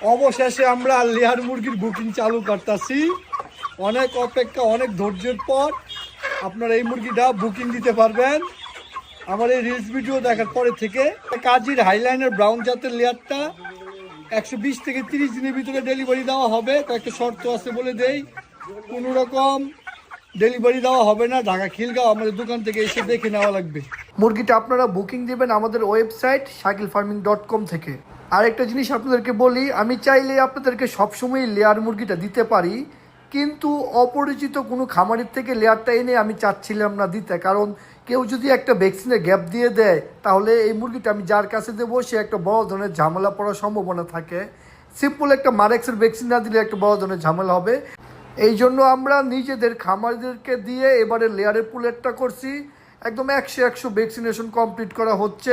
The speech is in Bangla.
অবশেষে আমরা লেয়ার মুরগির বুকিং চালু করতেছি। অনেক অপেক্ষা, অনেক ধৈর্যের পর আপনারা এই মুরগিটা বুকিং দিতে পারবেন আমার এই রিলস ভিডিও দেখার পরে থেকে। কাজীর হাইলাইনের ব্রাউন জাতের লেয়ারটা 120 থেকে 30 দিনের ভিতরে ডেলিভারি দেওয়া হবে। কয়েকটা শর্ত আছে বলে দেই, কোনো রকম ডেলিভারি দেওয়া হবে না। ঢাকা খিলগাঁও আমাদের দোকান থেকে এসে দেখে নেওয়া লাগবে। মুরগিটা আপনারা বুকিং দেবেন আমাদের ওয়েবসাইট shakilfarming.com থেকে। আর একটা জিনিস আপনাদেরকে বলি, আমি চাইলে আপনাদেরকে সবসময় লেয়ার মুরগিটা দিতে পারি, কিন্তু অপরিচিত কোনো খামারের থেকে লেয়ারটা এনে আমি চাচ্ছিলাম না দিতে। কারণ কেউ যদি একটা ভ্যাকসিনের গ্যাপ দিয়ে দেয়, তাহলে এই মুরগিটা আমি যার কাছে দেবো সে একটা বড় ধরনের ঝামেলা পড়ার সম্ভাবনা থাকে। সিম্পল একটা মারেক্সের ভ্যাকসিন না দিলে একটা বড় ধরনের ঝামেলা হবে। এই জন্য আমরা নিজেদের খামারদেরকে দিয়ে এবারে লেয়ারের পুলেটটা করছি। একদম 100 ভ্যাকসিনেশন কমপ্লিট করা হচ্ছে।